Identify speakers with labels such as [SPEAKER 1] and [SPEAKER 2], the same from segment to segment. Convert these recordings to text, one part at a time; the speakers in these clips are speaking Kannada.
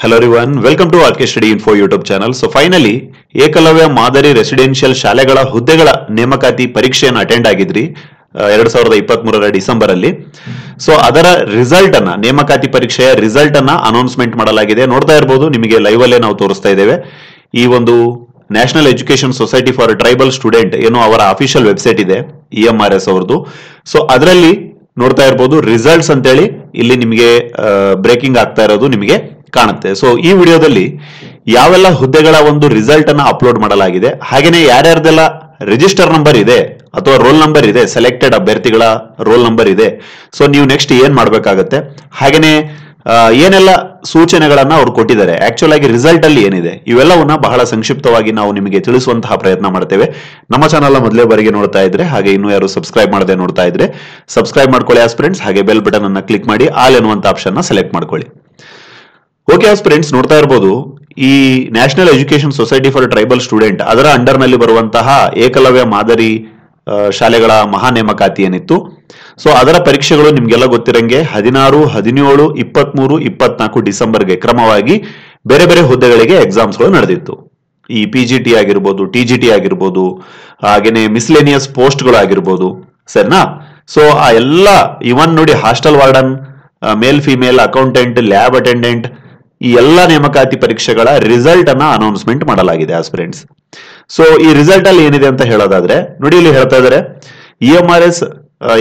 [SPEAKER 1] Hello everyone, welcome to RK Study Info YouTube channel. So finally, Eklavya ಮಾದರಿ ರೆಸಿಡೆನ್ಷಿಯಲ್ ಶಾಲೆಗಳ ಹುದ್ದೆಗಳ ನೇಮಕಾತಿ ಪರೀಕ್ಷೆಯನ್ನು ಅಟೆಂಡ್ ಆಗಿದ್ರಿ 2023ರ ಡಿಸೆಂಬರ್ ಅಲ್ಲಿ. ಸೊ ಅದರ ರಿಸಲ್ಟ್ ಅನ್ನ ನೇಮಕಾತಿ ಪರೀಕ್ಷೆಯ ರಿಸಲ್ಟ್ ಅನ್ನ ಅನೌನ್ಸ್ಮೆಂಟ್ ಮಾಡಲಾಗಿದೆ. ನೋಡ್ತಾ ಇರಬಹುದು, ನಿಮಗೆ ಲೈವ್ ಅಲ್ಲೇ ನಾವು ತೋರಿಸ್ತಾ ಇದ್ದೇವೆ. ಈ ಒಂದು national education society for tribal student ಏನೋ ಅವರ ಅಫಿಷಿಯಲ್ ವೆಬ್ಸೈಟ್ ಇದೆ, EMRS ಅವರದು. ಸೊ ಅದರಲ್ಲಿ ನೋಡ್ತಾ ಇರಬಹುದು ರಿಸಲ್ಟ್ಸ್ ಅಂತೇಳಿ ಇಲ್ಲಿ ನಿಮಗೆ ಬ್ರೇಕಿಂಗ್ ಆಗ್ತಾ ಇರೋದು ನಿಮಗೆ ಕಾಣುತ್ತೆ. ಸೊ ಈ ವಿಡಿಯೋದಲ್ಲಿ ಯಾವೆಲ್ಲ ಹುದ್ದೆಗಳ ಒಂದು ರಿಸಲ್ಟ್ ಅನ್ನ ಅಪ್ಲೋಡ್ ಮಾಡಲಾಗಿದೆ, ಹಾಗೇನೆ ಯಾರ್ಯಾರ್ದೆಲ್ಲ ರಿಜಿಸ್ಟರ್ ನಂಬರ್ ಇದೆ ಅಥವಾ ರೋಲ್ ನಂಬರ್ ಇದೆ, ಸೆಲೆಕ್ಟೆಡ್ ಅಭ್ಯರ್ಥಿಗಳ ರೋಲ್ ನಂಬರ್ ಇದೆ. ಸೊ ನೀವು ನೆಕ್ಸ್ಟ್ ಏನ್ ಮಾಡ್ಬೇಕಾಗತ್ತೆ, ಹಾಗೇನೆ ಏನೆಲ್ಲ ಸೂಚನೆಗಳನ್ನ ಅವ್ರು ಕೊಟ್ಟಿದ್ದಾರೆ, ಆಕ್ಚುಲ್ ಆಗಿ ರಿಸಲ್ಟ್ ಅಲ್ಲಿ ಏನಿದೆ, ಇವೆಲ್ಲವನ್ನ ಬಹಳ ಸಂಕ್ಷಿಪ್ತವಾಗಿ ನಾವು ನಿಮಗೆ ತಿಳಿಸುವಂತಹ ಪ್ರಯತ್ನ ಮಾಡ್ತೇವೆ. ನಮ್ಮ ಚಾನಲ್ ಮೊದಲೇ ಬಾರಿಗೆ ನೋಡ್ತಾ ಇದ್ರೆ, ಹಾಗೆ ಇನ್ನೂ ಯಾರು ಸಬ್ಸ್ಕ್ರೈಬ್ ಮಾಡದೆ ನೋಡ್ತಾ ಇದ್ರೆ ಸಬ್ಸ್ಕ್ರೈಬ್ ಮಾಡ್ಕೊಳ್ಳಿ ಫ್ರೆಂಡ್ಸ್. ಹಾಗೆ ಬೆಲ್ ಬಟನ್ ಅನ್ನ ಕ್ಲಿಕ್ ಮಾಡಿ ಆಲ್ ಎನ್ನುವಂತ ಆಪ್ಷನ್ ನ ಸೆಲೆಕ್ಟ್ ಮಾಡ್ಕೊಳ್ಳಿ. ಓಕೆ ಫ್ರೆಂಡ್ಸ್, ನೋಡ್ತಾ ಇರಬಹುದು ಈ national education society for tribal student ಅದರ ಅಂಡರ್ ನಲ್ಲಿ ಬರುವಂತಹ ಏಕಲವ್ಯ ಮಾದರಿ ಶಾಲೆಗಳ ಮಹಾ ನೇಮಕಾತಿ ಏನಿತ್ತು, ಸೊ ಅದರ ಪರೀಕ್ಷೆಗಳು ನಿಮ್ಗೆಲ್ಲ ಗೊತ್ತಿರಂಗೆ 16, 17, 23, 24 ಡಿಸೆಂಬರ್ಗೆ ಕ್ರಮವಾಗಿ ಬೇರೆ ಬೇರೆ ಹುದ್ದೆಗಳಿಗೆ ಎಕ್ಸಾಮ್ಸ್ಗಳು ನಡೆದಿತ್ತು. ಈ PGT ಆಗಿರ್ಬೋದು, TGT ಆಗಿರ್ಬೋದು, ಹಾಗೇನೆ ಮಿಸ್ಲೇನಿಯಸ್ ಪೋಸ್ಟ್ಗಳು ಆಗಿರ್ಬೋದು, ಸರಿನಾ. ಸೊ ಆ ಎಲ್ಲ ಇವನ್ ನೋಡಿ, ಹಾಸ್ಟೆಲ್ ವಾರ್ಡನ್, ಮೇಲ್ ಫಿಮೇಲ್ ಅಕೌಂಟೆಂಟ್, ಲ್ಯಾಬ್ ಅಟೆಂಡೆಂಟ್, ಈ ಎಲ್ಲ ನೇಮಕಾತಿ ಪರೀಕ್ಷೆಗಳ ರಿಸಲ್ಟ್ ಅನ್ನ ಅನೌನ್ಸ್ಮೆಂಟ್ ಮಾಡಲಾಗಿದೆ ಫ್ರೆಂಡ್ಸ್. ಸೊ ಈ ರಿಸಲ್ಟ್ ಅಲ್ಲಿ ಏನಿದೆ ಅಂತ ಹೇಳೋದಾದ್ರೆ ನೋಡಿ, ಇಲ್ಲಿ ಹೇಳ್ತಾ ಇದ್ದಾರೆ EMRS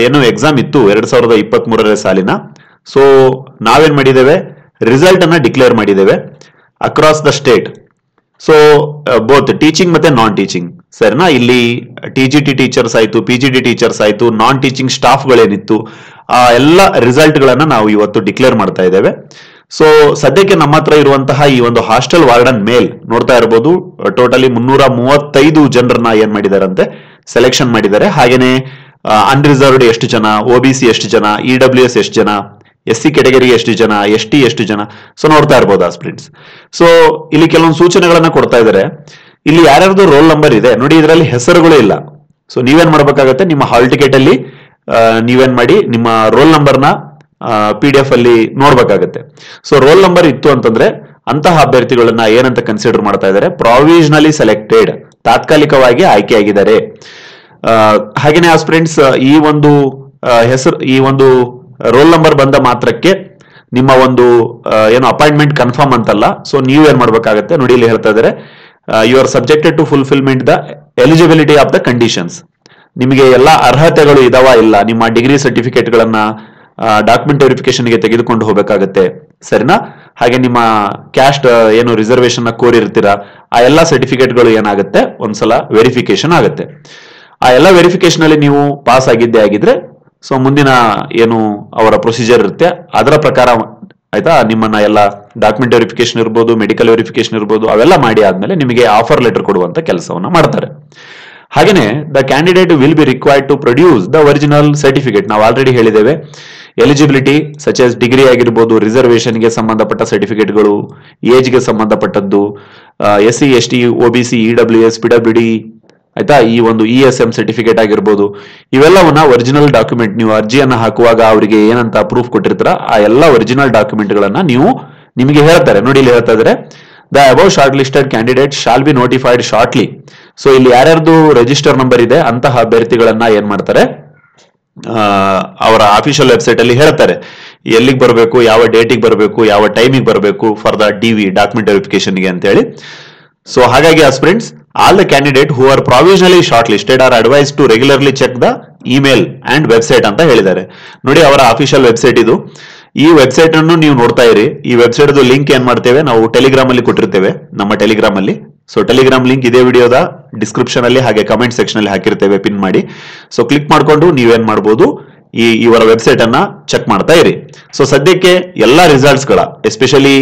[SPEAKER 1] ಏನು ಎಕ್ಸಾಮ್ ಇತ್ತು 2023ರ ಸಾಲಿನ. ಸೊ ನಾವೇನ್ ಮಾಡಿದ್ದೇವೆ, ರಿಸಲ್ಟ್ ಅನ್ನ ಡಿಕ್ಲೇರ್ ಮಾಡಿದ್ದೇವೆ across the state. So both teaching ಮತ್ತೆ ನಾನ್ ಟೀಚಿಂಗ್, ಸರಿನಾ. ಇಲ್ಲಿ TGT ಟೀಚರ್ಸ್ ಆಯ್ತು, PGT ಟೀಚರ್ಸ್ ಆಯ್ತು, ನಾನ್ ಟೀಚಿಂಗ್ ಸ್ಟಾಫ್ ಗಳೇನಿತ್ತು, ಆ ಎಲ್ಲ ರಿಸಲ್ಟ್ ಗಳನ್ನ ನಾವು ಇವತ್ತು ಡಿಕ್ಲೇರ್ ಮಾಡ್ತಾ ಇದ್ದೇವೆ. ಸೊ ಸದ್ಯಕ್ಕೆ ನಮ್ಮ ಹತ್ರ ಇರುವಂತಹ ಈ ಒಂದು ಹಾಸ್ಟೆಲ್ ವಾರ್ಡನ್ ಮೇಲ್ ನೋಡ್ತಾ ಇರಬಹುದು, ಟೋಟಲಿ 335 ಜನರನ್ನ ಏನ್ ಮಾಡಿದಾರಂತೆ ಸೆಲೆಕ್ಷನ್ ಮಾಡಿದ್ದಾರೆ. ಹಾಗೇನೆ ಅನ್ರಿಸರ್ವ್ಡ್ ಎಷ್ಟು ಜನ, OBC ಎಷ್ಟು ಜನ, EWS ಎಷ್ಟು ಜನ, SC ಕೆಟಗರಿ ಎಷ್ಟು ಜನ, ST ಎಷ್ಟು ಜನ, ಸೊ ನೋಡ್ತಾ ಇರಬಹುದು ಫ್ರೆಂಡ್ಸ್. ಸೊ ಇಲ್ಲಿ ಕೆಲವೊಂದು ಸೂಚನೆಗಳನ್ನ ಕೊಡ್ತಾ ಇದ್ದಾರೆ. ಇಲ್ಲಿ ಯಾರ್ಯಾರ್ದು ರೋಲ್ ನಂಬರ್ ಇದೆ ನೋಡಿ, ಇದರಲ್ಲಿ ಹೆಸರುಗಳು ಇಲ್ಲ. ಸೊ ನೀವೇನ್ ಮಾಡ್ಬೇಕಾಗತ್ತೆ, ನಿಮ್ಮ ಹಾಲ್ ಟಿಕೆಟ್ ಅಲ್ಲಿ ನೀವೇನ್ ಮಾಡಿ ನಿಮ್ಮ ರೋಲ್ ನಂಬರ್ನ PDF ಅಲ್ಲಿ ನೋಡ್ಬೇಕಾಗತ್ತೆ. ಸೊ ರೋಲ್ ನಂಬರ್ ಇತ್ತು ಅಂತಂದ್ರೆ ಅಂತಹ ಅಭ್ಯರ್ಥಿಗಳನ್ನ ಏನಂತ ಕನ್ಸಿಡರ್ ಮಾಡ್ತಾ ಇದ್ದಾರೆ, ಪ್ರಾವಿಷನಲಿ ಸೆಲೆಕ್ಟೆಡ್, ತಾತ್ಕಾಲಿಕವಾಗಿ ಆಯ್ಕೆಯಾಗಿದ್ದಾರೆ. ಹಾಗೇನೆ ಫ್ರೆಂಡ್ಸ್, ಈ ಒಂದು ಹೆಸರು, ಈ ಒಂದು ರೋಲ್ ನಂಬರ್ ಬಂದ ಮಾತ್ರಕ್ಕೆ ನಿಮ್ಮ ಒಂದು ಏನು ಅಪಾಯಿಂಟ್ಮೆಂಟ್ ಕನ್ಫರ್ಮ್ ಅಂತಲ್ಲ. ಸೊ ನೀವು ಏನ್ ಮಾಡ್ಬೇಕಾಗತ್ತೆ ನೋಡಿ, ಇಲ್ಲಿ ಹೇಳ್ತಾ ಇದ್ದಾರೆ you are subjected to fulfilment the eligibility of the conditions. ನಿಮಗೆ ಎಲ್ಲ ಅರ್ಹತೆಗಳು ಇದಾವ ಇಲ್ಲ, ನಿಮ್ಮ ಡಿಗ್ರಿ ಸರ್ಟಿಫಿಕೇಟ್ ಗಳನ್ನ ಡಾಕ್ಯುಮೆಂಟ್ ವೆರಿಫಿಕೇಶನ್ಗೆ ತೆಗೆದುಕೊಂಡು ಹೋಗಬೇಕಾಗತ್ತೆ, ಸರಿನಾ. ಹಾಗೆ ನಿಮ್ಮ ಕ್ಯಾಸ್ಟ್ ಏನು ರಿಸರ್ವೇಶನ್ ಕೋರಿರ್ತೀರಾ, ಆ ಎಲ್ಲ ಸರ್ಟಿಫಿಕೇಟ್ಗಳು ಏನಾಗುತ್ತೆ ಒಂದ್ಸಲ ವೆರಿಫಿಕೇಶನ್ ಆಗುತ್ತೆ. ಆ ಎಲ್ಲ ವೆರಿಫಿಕೇಶನ್ ಅಲ್ಲಿ ನೀವು ಪಾಸ್ ಆಗಿದ್ದೇ ಆಗಿದ್ರೆ, ಸೊ ಮುಂದಿನ ಏನು ಅವರ ಪ್ರೊಸೀಜರ್ ಇರುತ್ತೆ ಅದರ ಪ್ರಕಾರ ಆಯ್ತಾ, ನಿಮ್ಮನ್ನ ಎಲ್ಲ ಡಾಕ್ಯುಮೆಂಟ್ ವೆರಿಫಿಕೇಶನ್ ಇರ್ಬೋದು, ಮೆಡಿಕಲ್ ವೆರಿಫಿಕೇಶನ್ ಇರ್ಬೋದು, ಅವೆಲ್ಲ ಮಾಡಿ ಆದ್ಮೇಲೆ ನಿಮಗೆ ಆಫರ್ ಲೆಟರ್ ಕೊಡುವಂತ ಕೆಲಸವನ್ನ ಮಾಡ್ತಾರೆ. ಹಾಗೇನೆ the candidate will be required to produce the original certificate. ನಾವು ಆಲ್ರೆಡಿ ಹೇಳಿದ್ದೇವೆ, ಎಲಿಜಿಬಿಲಿಟಿ ಸಚ್ ಎಸ್ ಡಿಗ್ರಿ ಆಗಿರ್ಬೋದು, ರಿಸರ್ವೇಶನ್ಗೆ ಸಂಬಂಧಪಟ್ಟ ಸರ್ಟಿಫಿಕೇಟ್ಗಳು, ಏಜ್ಗೆ ಸಂಬಂಧಪಟ್ಟದ್ದು, SC ST OBC EWS PWD ಆಯ್ತಾ, ಈ ಒಂದು ESM ಸರ್ಟಿಫಿಕೇಟ್ ಆಗಿರ್ಬೋದು, ಇವೆಲ್ಲವನ್ನ ಒರಿಜಿನಲ್ ಡಾಕ್ಯುಮೆಂಟ್ ನೀವು ಅರ್ಜಿಯನ್ನ ಹಾಕುವಾಗ ಅವರಿಗೆ ಏನಂತ ಪ್ರೂಫ್ ಕೊಟ್ಟಿರ್ತಾರ, ಆ ಎಲ್ಲ ಒರಿಜಿನಲ್ ಡಾಕ್ಯುಮೆಂಟ್ ಗಳನ್ನ ನೀವು ನಿಮಗೆ ಹೇಳ್ತಾರೆ ನೋಡಿ. ಇಲ್ಲಿ ಹೇಳ್ತಾ ಇದ್ದಾರೆ the above short listed candidate shall be notified shortly. So ಇಲ್ಲಿ ಯಾರ್ಯಾರ್ದು ರಿಜಿಸ್ಟರ್ ನಂಬರ್ ಇದೆ ಅಂತಹ ಅಭ್ಯರ್ಥಿಗಳನ್ನ ಏನ್ ಮಾಡ್ತಾರೆ, ಅವರ ಅಫಿಷಿಯಲ್ ವೆಬ್ಸೈಟ್ ಅಲ್ಲಿ ಹೇಳ್ತಾರೆ ಎಲ್ಲಿಗೆ ಬರಬೇಕು, ಯಾವ ಡೇಟಿಗೆ ಬರಬೇಕು, ಯಾವ ಟೈಮಿಗೆ ಬರಬೇಕು ಫಾರ್ ದ DV ಡಾಕ್ಯುಮೆಂಟ್ ವೆರಿಫಿಕೇಶನ್ಗೆ ಅಂತ ಹೇಳಿ. ಸೊ ಹಾಗಾಗಿ friends, all the candidate who are provisionally shortlisted are advised to regularly check the email and website ಅಂತ ಹೇಳಿದ್ದಾರೆ ನೋಡಿ. ಅವರ ಅಫಿಷಿಯಲ್ ವೆಬ್ಸೈಟ್ ಇದು. ಈ ವೆಬ್ಸೈಟ್ ಅನ್ನು ನೀವು ನೋಡ್ತಾ ಇರಿ. ಈ ವೆಬ್ಸೈಟ್ ಲಿಂಕ್ ಏನ್ ಮಾಡ್ತೇವೆ ನಾವು ಟೆಲಿಗ್ರಾಮ್ ಅಲ್ಲಿ ಕೊಟ್ಟಿರ್ತೇವೆ, ನಮ್ಮ ಟೆಲಿಗ್ರಾಮ್ ಅಲ್ಲಿ. ಸೊ ಟೆಲಿಗ್ರಾಮ್ ಲಿಂಕ್ ಇದೇ ವಿಡಿಯೋದ ಡಿಸ್ಕ್ರಿಪ್ಷನ್ ಅಲ್ಲಿ ಹಾಗೆ ಕಮೆಂಟ್ ಸೆಕ್ಷನ್ ಅಲ್ಲಿ ಹಾಕಿರ್ತೇವೆ, ಪಿನ್ ಮಾಡಿ. ಸೊ ಕ್ಲಿಕ್ ಮಾಡ್ಕೊಂಡು ನೀವೇನ್ ಮಾಡಬಹುದು, ಇವರ ವೆಬ್ಸೈಟ್ ಅನ್ನ ಚೆಕ್ ಮಾಡ್ತಾ ಇರಿ. ಸೊ ಸದ್ಯಕ್ಕೆ ಎಲ್ಲಾ ರಿಸಲ್ಟ್ಸ್ ಗಳ, ಎಸ್ಪೆಷಲಿ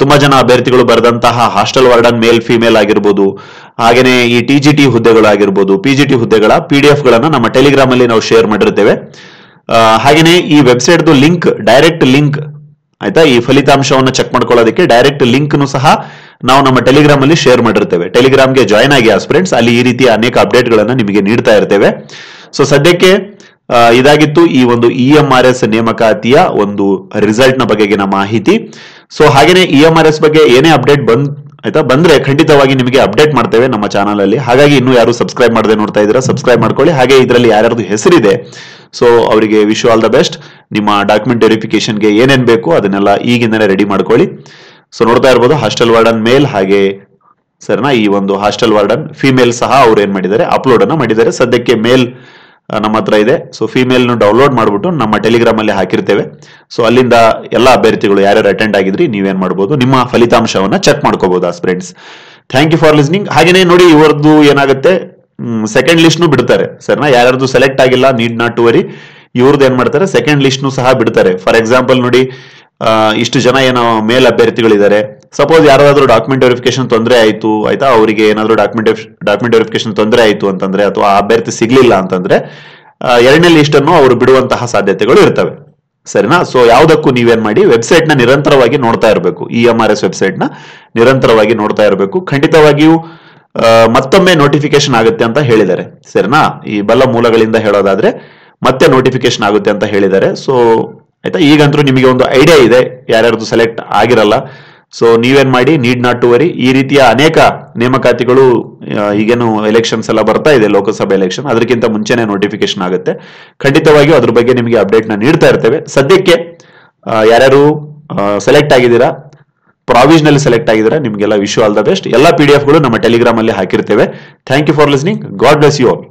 [SPEAKER 1] ತುಂಬಾ ಜನ ಅಭ್ಯರ್ಥಿಗಳು ಬರೆದಂತಹ ಹಾಸ್ಟೆಲ್ ವಾರ್ಡನ್ ಮೇಲ್ ಫಿಮೇಲ್ ಆಗಿರ್ಬೋದು, ಹಾಗೇನೆ ಈ TGT ಹುದ್ದೆಗಳು ಆಗಿರ್ಬೋದು, PGT ಹುದ್ದೆಗಳ PDF ಗಳನ್ನ ನಮ್ಮ ಟೆಲಿಗ್ರಾಮ್ ಅಲ್ಲಿ ನಾವು ಶೇರ್ ಮಾಡಿರ್ತೇವೆ. ಹಾಗೇನೆ ಈ ವೆಬ್ಸೈಟ್ ಲಿಂಕ್, ಡೈರೆಕ್ಟ್ ಲಿಂಕ್ ಆಯ್ತಾ, ಈ ಫಲಿತಾಂಶವನ್ನು ಚೆಕ್ ಮಾಡ್ಕೊಳ್ಳೋದಕ್ಕೆ ಡೈರೆಕ್ಟ್ ಲಿಂಕ್ ಸಹ ನಾವು ನಮ್ಮ ಟೆಲಿಗ್ರಾಮ್ ಅಲ್ಲಿ ಶೇರ್ ಮಾಡಿರ್ತೇವೆ. ಟೆಲಿಗ್ರಾಮ್ಗೆ ಜಾಯ್ನ್ ಆಗಿ ಫ್ರೆಂಡ್ಸ್, ಅಲ್ಲಿ ಈ ರೀತಿಯ ಅನೇಕ ಅಪ್ಡೇಟ್ ಗಳನ್ನ ನಿಮಗೆ ನೀಡ್ತಾ ಇರ್ತೇವೆ. ಸೊ ಸದ್ಯಕ್ಕೆ ಇದಾಗಿತ್ತು ಈ ಒಂದು EMRS ನೇಮಕಾತಿಯ ಒಂದು ರಿಸಲ್ಟ್ ನ ಬಗೆಗಿನ ಮಾಹಿತಿ. ಸೊ ಹಾಗೇನೆ EMRS ಬಗ್ಗೆ ಏನೇ ಅಪ್ಡೇಟ್ ಬಂದ್ರೆ ಖಂಡಿತವಾಗಿ ನಿಮಗೆ ಅಪ್ಡೇಟ್ ಮಾಡ್ತೇವೆ ನಮ್ಮ ಚಾನಲ್ ಅಲ್ಲಿ. ಹಾಗಾಗಿ ಇನ್ನೂ ಯಾರು ಸಬ್ಸ್ಕ್ರೈಬ್ ಮಾಡದೆ ನೋಡ್ತಾ ಇದ್ದೀರಾ, ಸಬ್ಸ್ಕ್ರೈಬ್ ಮಾಡ್ಕೊಳ್ಳಿ. ಹಾಗೆ ಇದರಲ್ಲಿ ಯಾರ್ಯಾರ್ದು ಹೆಸರಿದೆ ಸೊ ಅವರಿಗೆ ವಿಶ್ ಆಲ್ ದ ಬೆಸ್ಟ್. ನಿಮ್ಮ ಡಾಕ್ಯುಮೆಂಟ್ ವೆರಿಫಿಕೇಶನ್ಗೆ ಏನೇನ್ ಬೇಕು ಅದನ್ನೆಲ್ಲ ಈಗಿಂದನೇ ರೆಡಿ ಮಾಡ್ಕೊಳ್ಳಿ. ಸೊ ನೋಡ್ತಾ ಇರ್ಬೋದು ಹಾಸ್ಟೆಲ್ ವಾರ್ಡನ್ ಮೇಲ್, ಹಾಗೆ ಸರ್ನ ಈ ಒಂದು ಹಾಸ್ಟೆಲ್ ವಾರ್ಡನ್ ಫಿಮೇಲ್ ಸಹ ಅವ್ರು ಏನ್ ಮಾಡಿದ್ದಾರೆ ಅಪ್ಲೋಡ್ ಅನ್ನ ಮಾಡಿದ್ದಾರೆ. ಸದ್ಯಕ್ಕೆ ಮೇಲ್ ನಮ್ಮ ಹತ್ರ ಇದೆ. ಸೊ ಫಿಮೇಲ್ ಡೌನ್ಲೋಡ್ ಮಾಡ್ಬಿಟ್ಟು ನಮ್ಮ ಟೆಲಿಗ್ರಾಮ್ ಅಲ್ಲಿ ಹಾಕಿರ್ತೇವೆ. ಸೊ ಅಲ್ಲಿಂದ ಎಲ್ಲ ಅಭ್ಯರ್ಥಿಗಳು ಯಾರ್ಯಾರು ಅಟೆಂಡ್ ಆಗಿದ್ರಿ ನೀವೇನ್ ಮಾಡಬಹುದು, ನಿಮ್ಮ ಫಲಿತಾಂಶವನ್ನ ಚೆಕ್ ಮಾಡ್ಕೋಬಹುದು friends. Thank you for listening. ಹಾಗೇನೆ ನೋಡಿ ಇವರದ್ದು ಏನಾಗುತ್ತೆ ಸೆಕೆಂಡ್ ಲಿಸ್ಟ್ ಬಿಡ್ತಾರೆ ಸರ್ನ, ಯಾರ್ಯಾರ್ದು ಸೆಲೆಕ್ಟ್ ಆಗಿಲ್ಲ ನೀಡ್ ನಾಟ್ ಟು ವರಿ, ಇವ್ರದ್ದು ಏನ್ ಮಾಡ್ತಾರೆ ಸೆಕೆಂಡ್ ಲಿಸ್ಟ್ ಸಹ ಬಿಡ್ತಾರೆ. ಫಾರ್ ಎಕ್ಸಾಂಪಲ್ ನೋಡಿ ಇಷ್ಟು ಜನ ಏನೋ ಮೇಲ್ ಅಭ್ಯರ್ಥಿಗಳಿದ್ದಾರೆ. ಸಪೋಸ್ ಯಾರಾದ್ರೂ ಡಾಕ್ಯುಮೆಂಟ್ ವೆರಿಫಿಕೇಶನ್ ತೊಂದರೆ ಆಯ್ತು ಆಯ್ತಾ, ಅವರಿಗೆ ಏನಾದ್ರು ಡಾಕ್ಯುಮೆಂಟ್ ವೆರಿಫಿಕೇಶನ್ ತೊಂದರೆ ಆಯ್ತು ಅಂತಂದ್ರೆ ಅಥವಾ ಆ ಅಭ್ಯರ್ಥಿ ಸಿಗ್ಲಿಲ್ಲ ಅಂತಂದ್ರೆ ಎರಡನೇ ಲಿಸ್ಟ್ ಅನ್ನು ಅವರು ಬಿಡುವಂತಹ ಸಾಧ್ಯತೆಗಳು ಇರ್ತವೆ ಸರಿನಾ. ಸೊ ಯಾವ್ದಕ್ಕೂ ನೀವೇನ್ ಮಾಡಿ ವೆಬ್ಸೈಟ್ ನ ನಿರಂತರವಾಗಿ ನೋಡ್ತಾ ಇರಬೇಕು, EMRS ವೆಬ್ಸೈಟ್ ನ ನಿರಂತರವಾಗಿ ನೋಡ್ತಾ ಇರಬೇಕು. ಖಂಡಿತವಾಗಿಯೂ ಮತ್ತೊಮ್ಮೆ ನೋಟಿಫಿಕೇಶನ್ ಆಗುತ್ತೆ ಅಂತ ಹೇಳಿದ್ದಾರೆ ಸರಿನಾ. ಈ ಬಲ್ಲ ಮೂಲಗಳಿಂದ ಹೇಳೋದಾದ್ರೆ ಮತ್ತೆ ನೋಟಿಫಿಕೇಶನ್ ಆಗುತ್ತೆ ಅಂತ ಹೇಳಿದ್ದಾರೆ. ಸೊ ಆಯ್ತಾ, ಈಗಂತೂ ನಿಮಗೆ ಒಂದು ಐಡಿಯಾ ಇದೆ ಯಾರ್ಯಾರ್ದು ಸೆಲೆಕ್ಟ್ ಆಗಿರಲ್ಲ. ಸೊ ನೀವೇನ್ ಮಾಡಿ ನೀಡ್ ನಾಟ್ ಟು ವರಿ. ಈ ರೀತಿಯ ಅನೇಕ ನೇಮಕಾತಿಗಳು ಈಗೇನು ಎಲೆಕ್ಷನ್ಸ್ ಎಲ್ಲ ಬರ್ತಾ ಇದೆ, ಲೋಕಸಭಾ ಎಲೆಕ್ಷನ್, ಅದಕ್ಕಿಂತ ಮುಂಚೆನೆ ನೋಟಿಫಿಕೇಶನ್ ಆಗುತ್ತೆ. ಖಂಡಿತವಾಗಿಯೂ ಅದ್ರ ಬಗ್ಗೆ ನಿಮಗೆ ಅಪ್ಡೇಟ್ ನ ನೀಡ್ತಾ ಇರ್ತೇವೆ. ಸದ್ಯಕ್ಕೆ ಯಾರ್ಯಾರು ಸೆಲೆಕ್ಟ್ ಆಗಿದ್ದೀರಾ, ಪ್ರಾವಿಷನಲ್ ಸೆಲೆಕ್ಟ್ ಆಗಿದ್ದೀರಾ, ನಿಮ್ಗೆಲ್ಲ ವಿಶ್ ಆಲ್ ದ ಬೆಸ್ಟ್. ಎಲ್ಲ PDF ಗಳು ನಮ್ಮ ಟೆಲಿಗ್ರಾಮ್ ಅಲ್ಲಿ ಹಾಕಿರ್ತೇವೆ. Thank you for listening. God bless you all.